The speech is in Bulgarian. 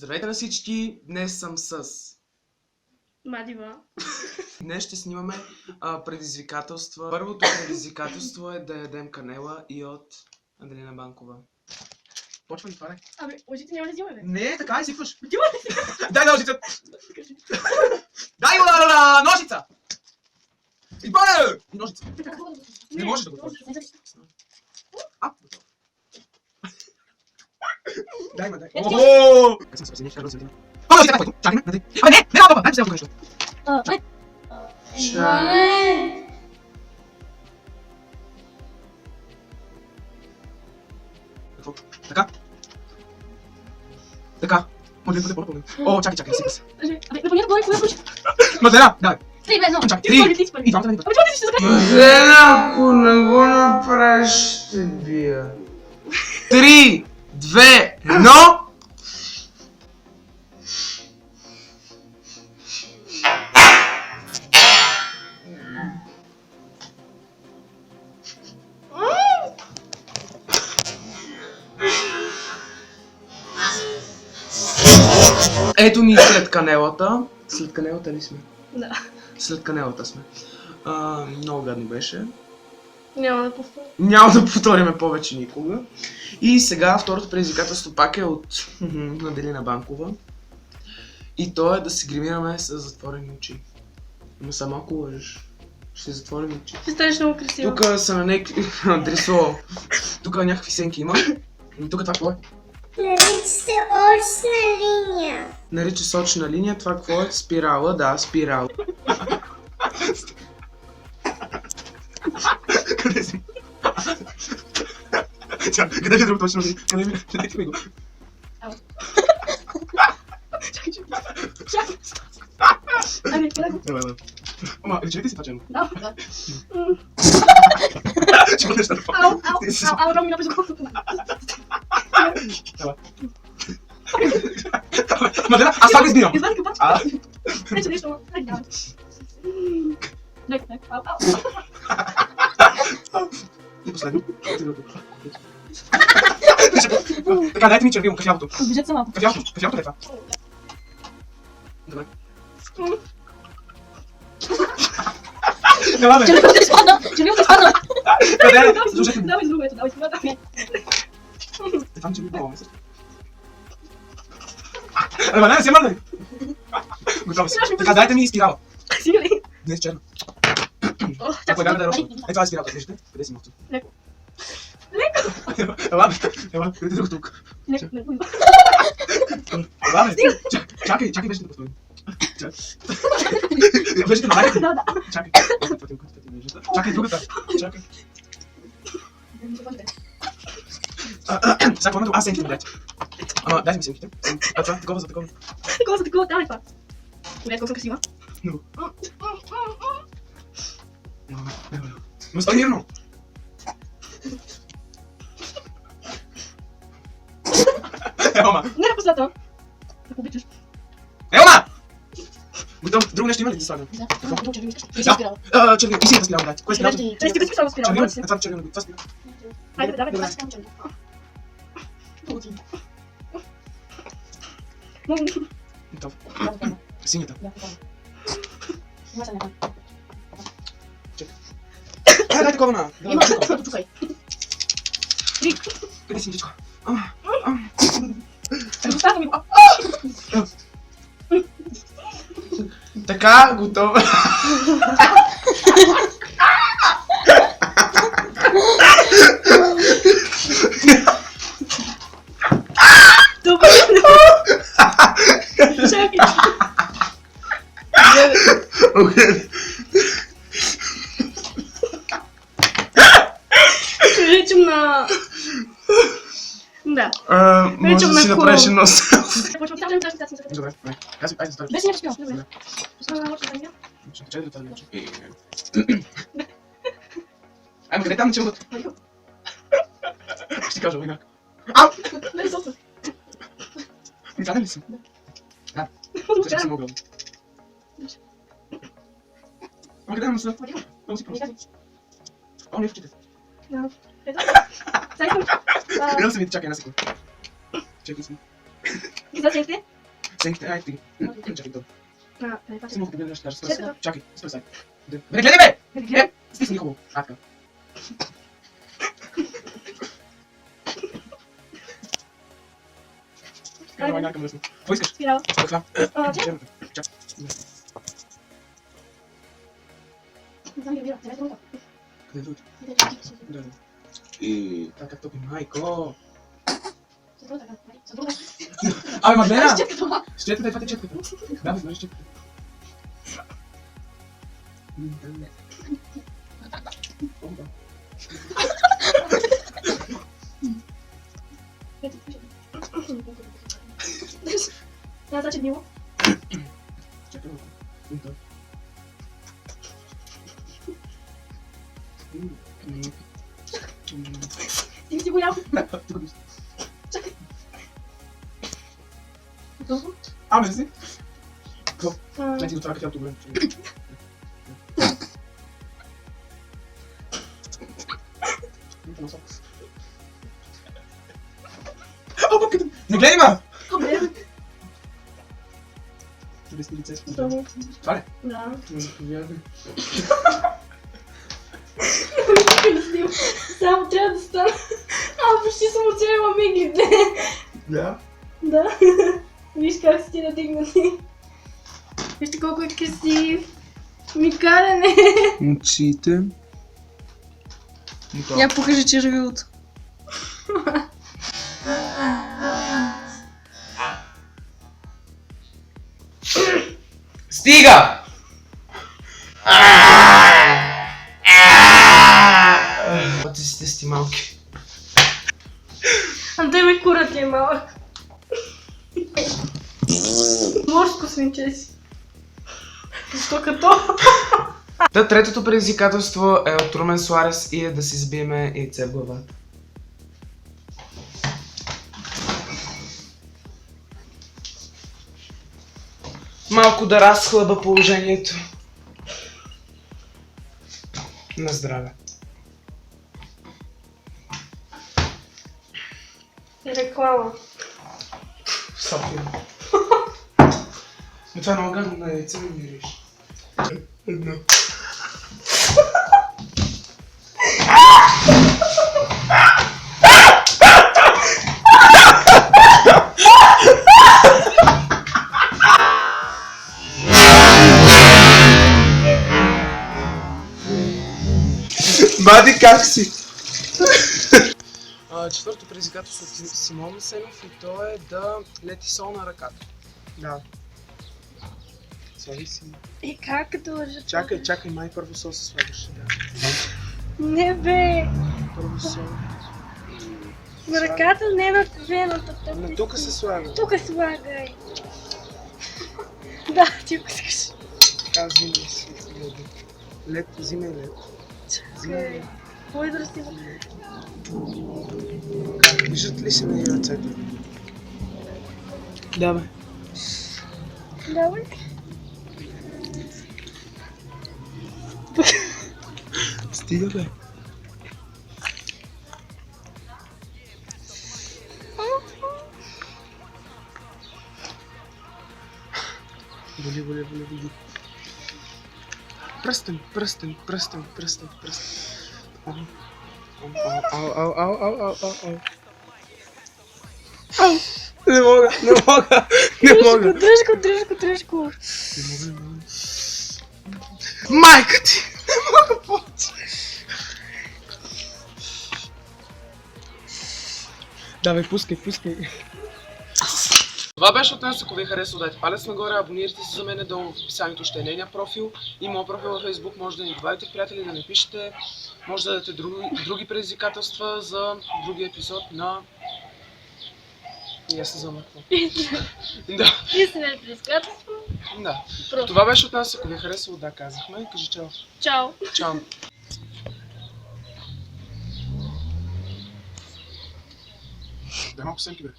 Здравейте на всички, днес съм с... Мадива. Днес ще снимаме предизвикателства. Първото предизвикателство е да ядем канела и от Аделина Банкова. Почва ли това, не? Абе, лъжите няма да взимаме, бе. Не, така изсипваш. Отива ли? Дай ножица! Дай ножица! И пане! И ножица. Не можеш да го отвориш. Дай, дай. Охо! Чакай, не, не, папа, дай нещо. Чай. Какво? Така? Така. Погледни. О, чакай, сипа се. Абе, напомня да говори, кога случи? Мадлена, дай. 3, 2, 1. Чакай, 3. И двамата не Абе, чакай, ще закъсня. Мадлена, ако не го направиш, ще бия. 3, 2, 1. Ето ни след канелата. След канелата ли сме? Да. След канелата сме. Много гадно беше. Няма да повторя. Няма да повториме повече никога. И сега второто предизвикателство пак е от Аделина Банкова. И то е да се гримираме с затворени очи. Но само ако лъжеш. Ще затворим очи. Ще станеш много красива. Тук са на някакви... Дресо. Тук някакви сенки има. И тук това какво е? Нарича се очна линия. Нарича се очна линия. Това какво е? Спирала. Да, спирала. Къде си? Къде е друго точно? Къде ми го? Чакай. Абе, къде го? Давай. Ама, рече ли ти си това черно? Да. Че го неща да Ау, Роми, напишу колко това. Давай. Мадлена, аз това го избирам. Извади капачка. Вече нещо, ай, давай. Нека, ау. И последно. Така, дайте ми червило, кафявото. Бюджет са малко. Кафявото е това. Добре. Давай, бе. Червилото изпадна! Червилото изпадна! Къде е? Слушайте ми. Давай с друго, ето, давай с друго. Е, това червило много, мисля. Абе, не, си мърдай. Готово си. Така, дайте ми спирала. Сига ли? Не е черно. Чакай, Ако е гадно да е розово. Е, това е спиралата, виждате? Къде си мовто? Леко. Ела, къде друго тук? Леко. Ела, бе. Чакай, беше да поставим. Вежите на лайка. Да. Чакай. Чакай другата. Чакай. Сега какво ме аз сенките ми дайте. Ама дайте ми сенките. А това, такова за такова. Такова за такова, давай това. Гледай колко съм красива. Много. Но стой мирно. Елма. Не на последата. Ако обичаш. Елма! Готов, друго нещо има ли да слагам? Да, друго червило искаш. Да. Червил, и синята спирала, дайте. Кое е спиралата? Не стига си само спирала. Червил? Моля Това е червил, това е спирала. Хайде, давай, Добре. това червило. Много ми. Готов. Синята. Дай такова на. Има, чукай. Къде си, дечко? Резултата ми. Така, готова. Добре. Чакай. Приличам на... Да. Може да си направиш едно Почвам тази тази. Добре, айде стори. Без някакъв спил. Добре. Чакай да тази Ама къде там началват? Ще кажа инак. Ау! Не, сосна. Гаден ли си? Да. Ще съм огъл. Ама къде му са? Много си просто. О, не в очите. Да. Ето. Сега искам... Гледам се ми, чакай една секунда. Чакай си. И за сенките? Оценките, ай ти. Чакай, то. Това Само да погледнеш, ще Чакай, кажа. то. Чакай, спрей сега. Бе, гледай бе! е. Стисни хубаво. Така. Давай, някакъм лесно. Какво искаш? Спирала. Каква? Чакай. Чакай. Не знам, вира. Давай другата. Къде е другото? Да, да. И... Така, топи, майко. За другата. За другата. Абе, Мадлена! Чакай това. С четката, това е четката. Да, бе, знаеш четката. Опа. Да, значи било. Чакай малко. Да. Ти си го ял. Чакай. Дълго? Аме си? Не ти го това като време. Не гледай ма! Без лице с Дълго. Това ли? Да. Заповядай. Само трябва да стана. Почти съм оцелила миглите. Да? Да. Виж как си ти надигнати. Вижте колко е красив. Микалене. Очите. Я покажи червилото. Стига! Ти си тести малки. А той ме кура ти е малък. Морско свинче си. Защо като? Та третото предизвикателство е от Румен Суарес и е да си забиеме яйце в главата. Малко да разхлаба положението. На здраве. Реклама. София. Но това е много гадно на яйце ми мириш. Едно. Бади, как си? Четвърто предизвикателство от Симон Сенов и то е да лети сол на ръката. Да. Слагай си. И как да лъжа? Чакай, май първо сол се слагаш. Да. Не бе. Първо сол. На ръката, не на вената. Но тук се слага. Тук слагай. Да, ти го искаш. Така, взимай си. Лед, взимай лед. Взимай лед. Какво е да растива? Как, виждат ли се на ръцете? Да, бе. Давай. Стига, бе. Боли. Пръстен. Ау. Не мога. Дръжко. Не мога. Майка ти! Не мога повече. Давай, пускай. Това беше от нас. Ако ви е харесало, дайте палец нагоре, абонирайте се за мен долу в описанието, ще е нейния профил и моят профил във Facebook, може да ни добавите в приятели, да не пишете, може да дадете други предизвикателства за другия епизод на... И аз се замъквам. Да. Истина е предизвикателство. Да. Това беше от нас. Ако ви е харесало, да, казахме. Кажи чао. Чао. Чао. Да, малко семки, бе.